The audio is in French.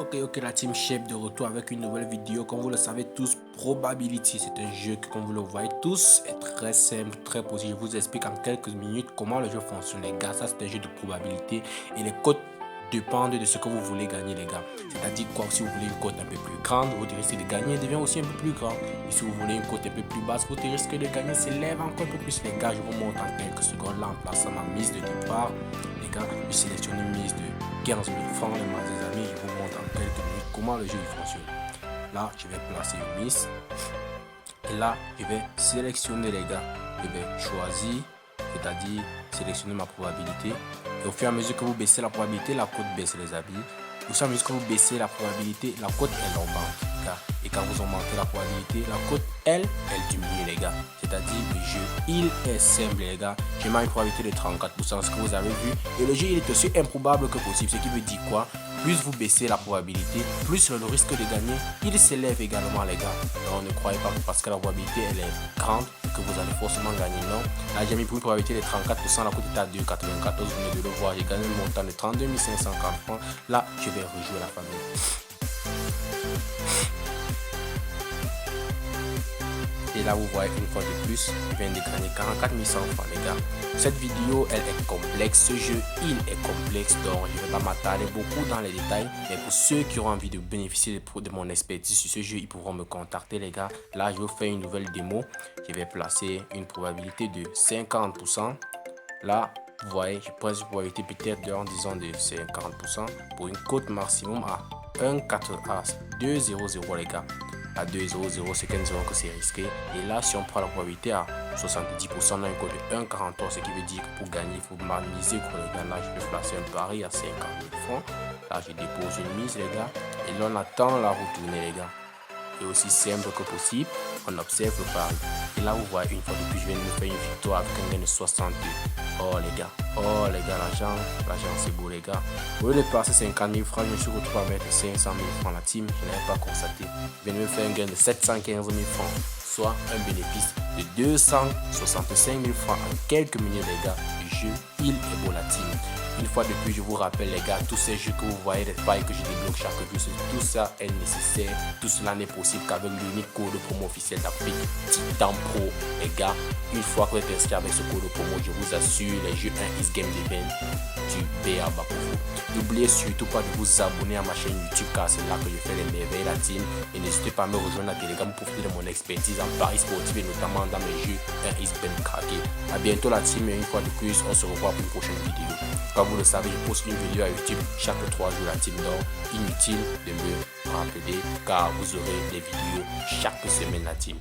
Ok, la team Shape de retour avec une nouvelle vidéo. Comme vous le savez tous, Probability, c'est un jeu qui, comme vous le voyez tous, est très simple, très possible. Je vous explique en quelques minutes comment le jeu fonctionne, les gars. Ça, c'est un jeu de probabilité et les cotes dépendent de ce que vous voulez gagner, les gars. C'est-à-dire quoi, si vous voulez une cote un peu plus grande, votre risque de gagner devient aussi un peu plus grand. Et si vous voulez une cote un peu plus basse, votre risque de gagner s'élève encore un peu plus, les gars. Je vous montre en quelques secondes là en plaçant ma mise de départ. Les gars, je sélectionne une mise de 15 000 francs, les amis. Je vous montre en quelques minutes comment le jeu fonctionne. Là, je vais placer une mise. Et là, je vais sélectionner, les gars. Je vais choisir, c'est-à-dire sélectionner ma probabilité. Et au fur et à mesure que vous baissez la probabilité, la cote baisse, les amis. Au fur et à mesure que vous baissez la probabilité, la cote, elle augmente. Et quand vous augmentez la probabilité, la cote, elle diminue, les gars. C'est-à-dire le jeu, il est simple, les gars. J'ai mis une probabilité de 34%, ce que vous avez vu. Et le jeu, il est aussi improbable que possible. Ce qui veut dire quoi? Plus vous baissez la probabilité, plus le risque de gagner, il s'élève également, les gars. Donc ne croyez pas parce que la probabilité, elle est grande, que vous allez forcément gagner. Non. Là, j'ai mis pour une probabilité de 34%, la cote est à 2,94. Vous venez de le voir, j'ai gagné le montant de 32 540 francs. Là, je vais rejouer la famille. Et là, vous voyez une fois de plus, je viens de gagner 44 100 francs, les gars. Cette vidéo, elle est complexe. Ce jeu, il est complexe. Donc, je ne vais pas m'attarder beaucoup dans les détails. Mais pour ceux qui auront envie de bénéficier de mon expertise sur ce jeu, ils pourront me contacter, les gars. Là, je vais vous faire une nouvelle démo. Je vais placer une probabilité de 50%. Là, vous voyez, je prends une probabilité peut-être disons de 50% pour une cote maximum à 2,00, les gars. À 2,00, c'est 15 euros que c'est risqué. Et là, si on prend la probabilité à 70%, on a une cote de 1,43, ce qui veut dire que pour gagner, il faut miser, les gars. Là, je vais placer un pari à 50 000 francs. Là, je dépose une mise, les gars. Et là, on attend la retourner, les gars. Et aussi simple que possible, on observe le pari. Et là, vous voyez, une fois de plus, je viens de me faire une victoire avec un gain de 62. Oh les gars, l'argent c'est beau, les gars. Au lieu de placer 50 000 francs, je me suis retrouvé à mettre 500 000 francs la team. Je n'avais pas constaté. Je viens de me faire un gain de 715 000 francs, soit un bénéfice de 265 000 francs en quelques minutes, les gars. Le jeu, il est beau, la team. Une fois de plus, je vous rappelle, les gars, tous ces jeux que vous voyez, les failles que je débloque chaque jour, tout ça est nécessaire. Tout cela n'est possible qu'avec l'unique code promo officiel d'Afrique, Titan Pro. Les gars, une fois que vous êtes inscrit avec ce code promo, je vous assure, les jeux 1 is game event du BA pour vous. N'oubliez surtout pas de vous abonner à ma chaîne YouTube car c'est là que je fais les merveilles, la team. Et n'hésitez pas à me rejoindre à Telegram pour profiter de mon expertise en paris sportif et notamment dans mes jeux 1 is game craqué. A bientôt, la team, et une fois de plus, on se revoit pour une prochaine vidéo. Comme vous le savez, je poste une vidéo à YouTube chaque 3 jours, la team. Donc, inutile de me rappeler car vous aurez des vidéos chaque semaine, la team.